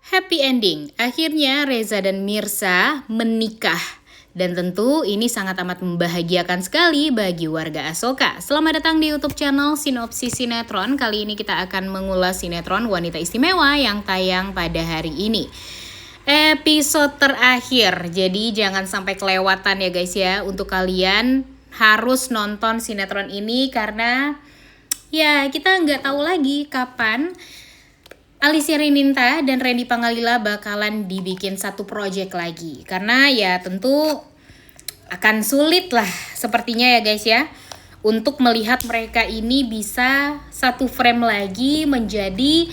Happy ending, akhirnya Reza dan Mirsa menikah. Dan tentu ini sangat amat membahagiakan sekali bagi warga Asoka. Selamat datang di YouTube channel Sinopsis Sinetron. Kali ini kita akan mengulas sinetron Wanita Istimewa yang tayang pada hari ini. Episode terakhir, jadi jangan sampai kelewatan ya guys ya. Untuk kalian harus nonton sinetron ini karena ya kita nggak tahu lagi kapan Alicia Rininta dan Randy Pangalila bakalan dibikin satu project lagi. Karena ya tentu akan sulit lah sepertinya ya guys ya, untuk melihat mereka ini bisa satu frame lagi menjadi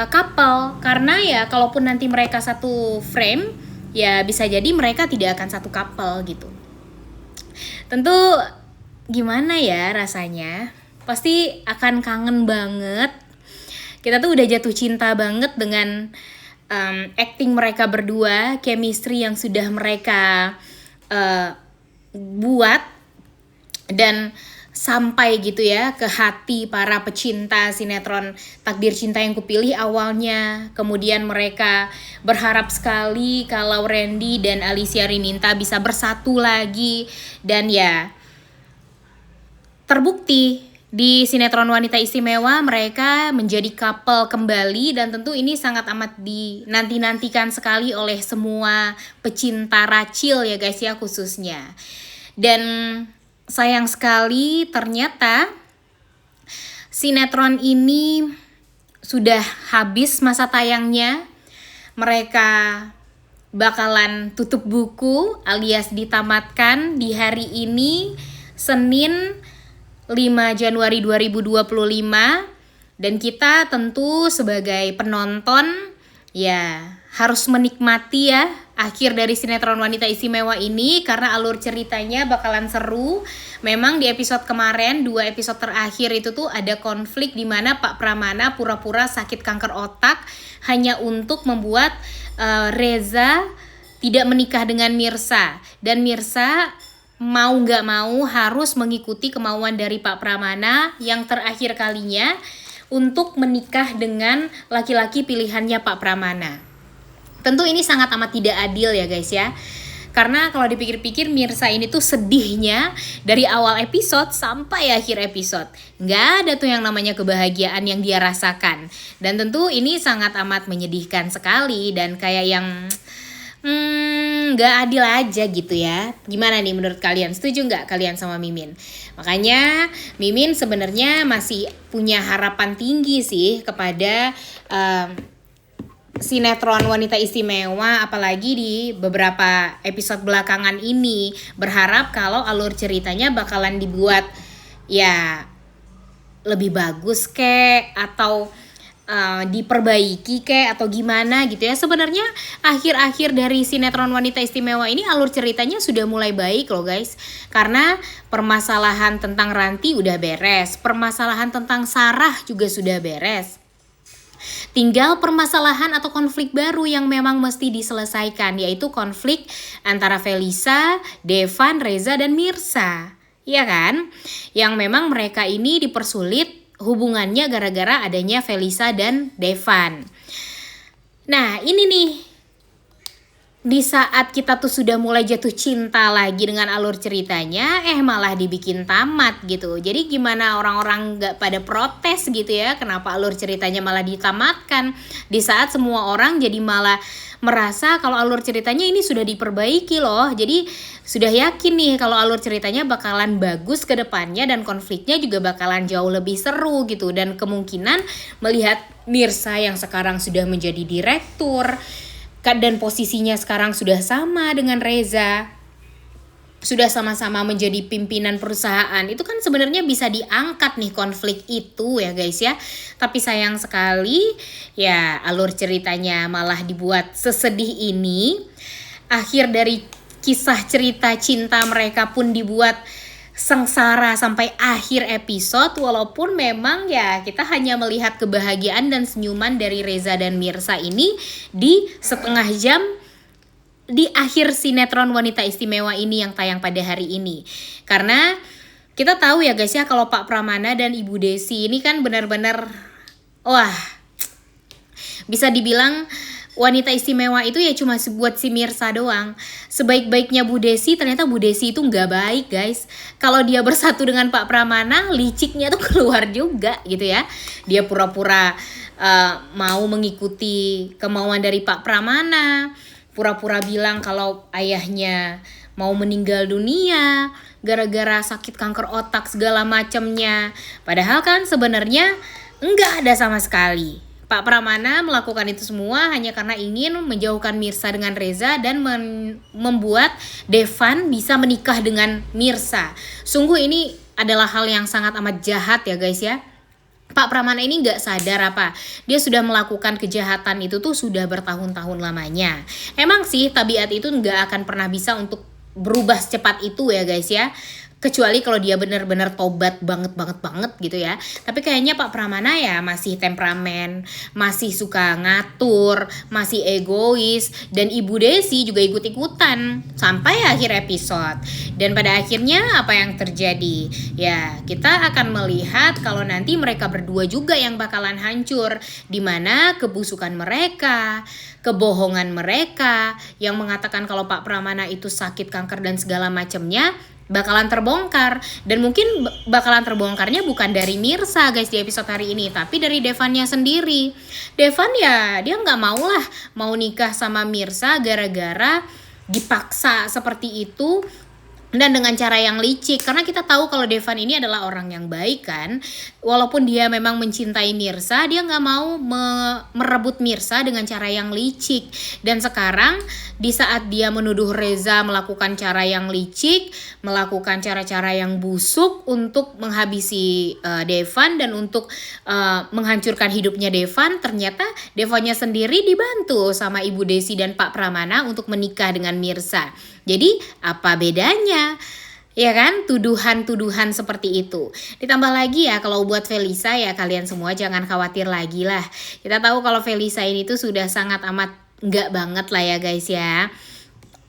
couple. Karena ya kalaupun nanti mereka satu frame, ya bisa jadi mereka tidak akan satu couple gitu. Tentu gimana ya rasanya, pasti akan kangen banget. Kita tuh udah jatuh cinta banget dengan acting mereka berdua, chemistry yang sudah mereka buat dan sampai gitu ya ke hati para pecinta sinetron Takdir Cinta Yang Kupilih awalnya. Kemudian mereka berharap sekali kalau Randy dan Alicia Rininta bisa bersatu lagi, dan ya terbukti di sinetron Wanita Istimewa mereka menjadi couple kembali. Dan tentu ini sangat amat dinanti-nantikan sekali oleh semua pecinta Rachel ya guys ya khususnya. Dan sayang sekali ternyata sinetron ini sudah habis masa tayangnya. Mereka bakalan tutup buku alias ditamatkan di hari ini, Senin 5 Januari 2025. Dan kita tentu sebagai penonton ya harus menikmati ya akhir dari sinetron Wanita Istimewa ini, karena alur ceritanya bakalan seru. Memang di episode kemarin, 2 episode terakhir itu tuh ada konflik di mana Pak Pramana pura-pura sakit kanker otak hanya untuk membuat Reza tidak menikah dengan Mirsa, dan Mirsa mau gak mau harus mengikuti kemauan dari Pak Pramana yang terakhir kalinya untuk menikah dengan laki-laki pilihannya Pak Pramana. Tentu ini sangat amat tidak adil ya guys ya. Karena kalau dipikir-pikir Mirsa ini tuh sedihnya dari awal episode sampai akhir episode. Nggak ada tuh yang namanya kebahagiaan yang dia rasakan. Dan tentu ini sangat amat menyedihkan sekali dan kayak yang gak adil aja gitu ya. Gimana nih menurut kalian? Setuju gak kalian sama Mimin? Makanya Mimin sebenarnya masih punya harapan tinggi sih kepada sinetron Wanita Istimewa, apalagi di beberapa episode belakangan ini. Berharap kalau alur ceritanya bakalan dibuat ya lebih bagus kek, atau diperbaiki kek, atau gimana gitu ya. Sebenarnya akhir-akhir dari sinetron Wanita Istimewa ini alur ceritanya sudah mulai baik loh guys. Karena permasalahan tentang Ranti udah beres, permasalahan tentang Sarah juga sudah beres. Tinggal permasalahan atau konflik baru yang memang mesti diselesaikan, yaitu konflik antara Felisa, Devan, Reza, dan Mirsa. Iya kan? Yang memang mereka ini dipersulit hubungannya gara-gara adanya Felisa dan Devan. Nah ini nih, di saat kita tuh sudah mulai jatuh cinta lagi dengan alur ceritanya, malah dibikin tamat gitu. Jadi gimana orang-orang gak pada protes gitu ya, kenapa alur ceritanya malah ditamatkan, di saat semua orang jadi malah merasa kalau alur ceritanya ini sudah diperbaiki loh. Jadi sudah yakin nih kalau alur ceritanya bakalan bagus ke depannya dan konfliknya juga bakalan jauh lebih seru gitu. Dan kemungkinan melihat Mirsa yang sekarang sudah menjadi direktur dan posisinya sekarang sudah sama dengan Reza, sudah sama-sama menjadi pimpinan perusahaan, itu kan sebenarnya bisa diangkat nih konflik itu ya guys ya. Tapi sayang sekali ya alur ceritanya malah dibuat sesedih ini. Akhir dari kisah cerita cinta mereka pun dibuat sengsara sampai akhir episode. Walaupun memang ya kita hanya melihat kebahagiaan dan senyuman dari Reza dan Mirsa ini di setengah jam di akhir sinetron Wanita Istimewa ini yang tayang pada hari ini. Karena kita tahu ya guys ya, kalau Pak Pramana dan Ibu Desi ini kan benar-benar wah, bisa dibilang wanita istimewa itu ya cuma buat si Mirsa doang. Sebaik-baiknya Bu Desi, ternyata Bu Desi itu nggak baik guys. Kalau dia bersatu dengan Pak Pramana, liciknya tuh keluar juga gitu ya. Dia pura-pura mau mengikuti kemauan dari Pak Pramana, pura-pura bilang kalau ayahnya mau meninggal dunia gara-gara sakit kanker otak segala macamnya. Padahal kan sebenarnya enggak ada sama sekali. Pak Pramana melakukan itu semua hanya karena ingin menjauhkan Mirsa dengan Reza dan membuat Devan bisa menikah dengan Mirsa. Sungguh ini adalah hal yang sangat amat jahat ya guys ya. Pak Pramana ini nggak sadar apa dia sudah melakukan kejahatan itu tuh sudah bertahun-tahun lamanya. Emang sih tabiat itu nggak akan pernah bisa untuk berubah secepat itu ya guys ya. Kecuali kalau dia benar-benar tobat banget gitu ya. Tapi kayaknya Pak Pramana ya masih temperamen, masih suka ngatur, masih egois. Dan Ibu Desi juga ikut-ikutan sampai akhir episode. Dan pada akhirnya apa yang terjadi? Ya kita akan melihat kalau nanti mereka berdua juga yang bakalan hancur. Dimana kebusukan mereka, kebohongan mereka yang mengatakan kalau Pak Pramana itu sakit kanker dan segala macamnya bakalan terbongkar. Dan mungkin bakalan terbongkarnya bukan dari Mirsa guys di episode hari ini, tapi dari Devannya sendiri. Devan ya dia nggak mau nikah sama Mirsa gara-gara dipaksa seperti itu dan dengan cara yang licik, karena kita tahu kalau Devan ini adalah orang yang baik kan. Walaupun dia memang mencintai Mirsa, dia nggak mau merebut Mirsa dengan cara yang licik. Dan sekarang di saat dia menuduh Reza melakukan cara yang licik, melakukan cara-cara yang busuk untuk menghabisi Devan dan untuk menghancurkan hidupnya Devan, ternyata Devannya sendiri dibantu sama Ibu Desi dan Pak Pramana untuk menikah dengan Mirsa. Jadi apa bedanya? Ya kan, tuduhan-tuduhan seperti itu. Ditambah lagi ya kalau buat Felisa ya kalian semua jangan khawatir lagi lah. Kita tahu kalau Felisa ini tuh sudah sangat amat enggak banget lah ya guys ya.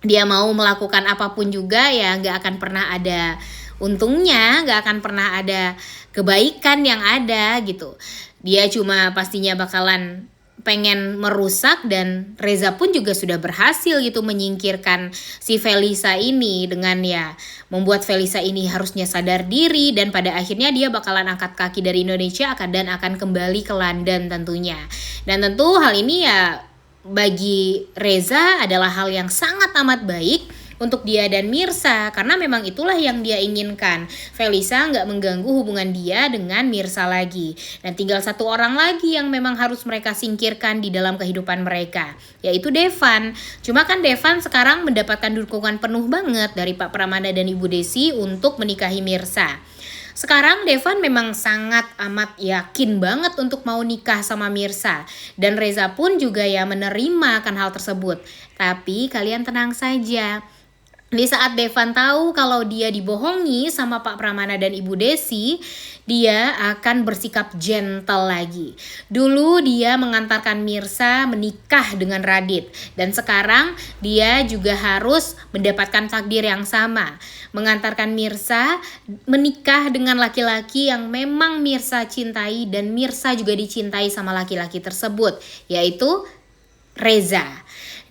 Dia mau melakukan apapun juga ya nggak akan pernah ada untungnya, nggak akan pernah ada kebaikan yang ada gitu. Dia cuma pastinya bakalan pengen merusak, dan Reza pun juga sudah berhasil gitu menyingkirkan si Felisa ini dengan ya membuat Felisa ini harusnya sadar diri, dan pada akhirnya dia bakalan angkat kaki dari Indonesia dan akan kembali ke London tentunya. Dan tentu hal ini ya bagi Reza adalah hal yang sangat amat baik untuk dia dan Mirsa, karena memang itulah yang dia inginkan. Felisa nggak mengganggu hubungan dia dengan Mirsa lagi. Dan tinggal satu orang lagi yang memang harus mereka singkirkan di dalam kehidupan mereka, yaitu Devan. Cuma kan Devan sekarang mendapatkan dukungan penuh banget dari Pak Pramana dan Ibu Desi untuk menikahi Mirsa. Sekarang Devan memang sangat amat yakin banget untuk mau nikah sama Mirsa. Dan Reza pun juga ya menerima akan hal tersebut. Tapi kalian tenang saja. Di saat Devan tahu kalau dia dibohongi sama Pak Pramana dan Ibu Desi, dia akan bersikap gentle lagi. Dulu dia mengantarkan Mirsa menikah dengan Radit, dan sekarang dia juga harus mendapatkan takdir yang sama, mengantarkan Mirsa menikah dengan laki-laki yang memang Mirsa cintai dan Mirsa juga dicintai sama laki-laki tersebut, yaitu Reza.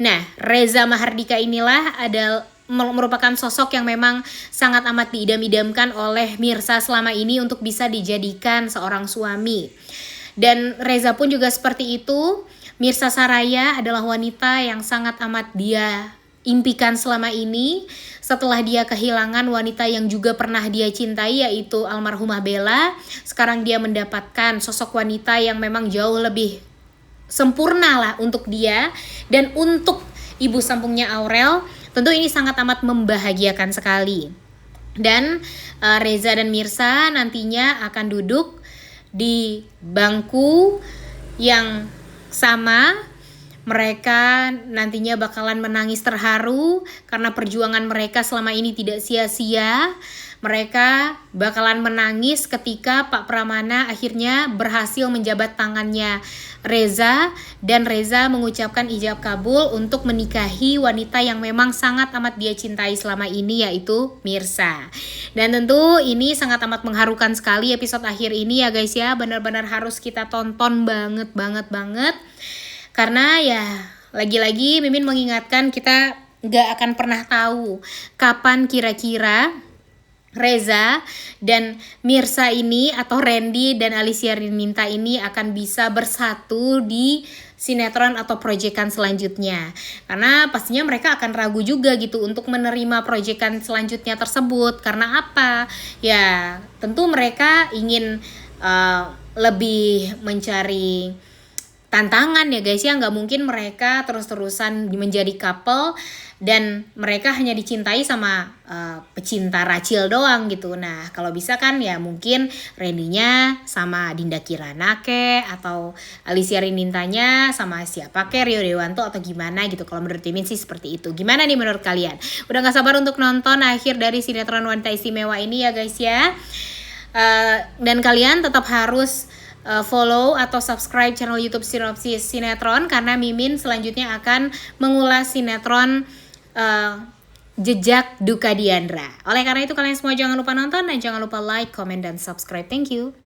Nah, Reza Mahardika inilah adalah merupakan sosok yang memang sangat amat diidam-idamkan oleh Mirsa selama ini untuk bisa dijadikan seorang suami. Dan Reza pun juga seperti itu. Mirsa Saraya adalah wanita yang sangat amat dia impikan selama ini setelah dia kehilangan wanita yang juga pernah dia cintai, yaitu almarhumah Bella. Sekarang dia mendapatkan sosok wanita yang memang jauh lebih sempurna lah untuk dia dan untuk ibu sambungnya Aurel. Tentu ini sangat amat membahagiakan sekali. Dan Reza dan Mirsa nantinya akan duduk di bangku yang sama. Mereka nantinya bakalan menangis terharu karena perjuangan mereka selama ini tidak sia-sia. Mereka bakalan menangis ketika Pak Pramana akhirnya berhasil menjabat tangannya Reza, dan Reza mengucapkan ijab kabul untuk menikahi wanita yang memang sangat amat dia cintai selama ini, yaitu Mirsa. Dan tentu ini sangat amat mengharukan sekali episode akhir ini ya guys ya. Benar-benar harus kita tonton banget. Karena ya lagi-lagi Mimin mengingatkan kita nggak akan pernah tahu kapan kira-kira Reza dan Mirsa ini atau Randy dan Alicia Rininta ini akan bisa bersatu di sinetron atau proyekan selanjutnya. Karena pastinya mereka akan ragu juga gitu untuk menerima proyekan selanjutnya tersebut. Karena apa? Ya tentu mereka ingin lebih mencari tantangan ya guys ya, nggak mungkin mereka terus-terusan menjadi couple dan mereka hanya dicintai sama pecinta Rachel doang gitu. Nah kalau bisa kan ya mungkin Randy-nya sama Dinda Kirana atau Alicia Rinintanya sama siapa Rio Dewanto atau gimana gitu. Kalau menurut Mimin sih seperti itu. Gimana nih menurut kalian? Udah gak sabar untuk nonton akhir dari sinetron Wanita Istimewa ini ya guys ya. Dan kalian tetap harus follow atau subscribe channel YouTube Sinopsis Sinetron karena Mimin selanjutnya akan mengulas sinetron Jejak Duka Diandra. Oleh karena itu kalian semua jangan lupa nonton dan jangan lupa like, comment, dan subscribe. Thank you.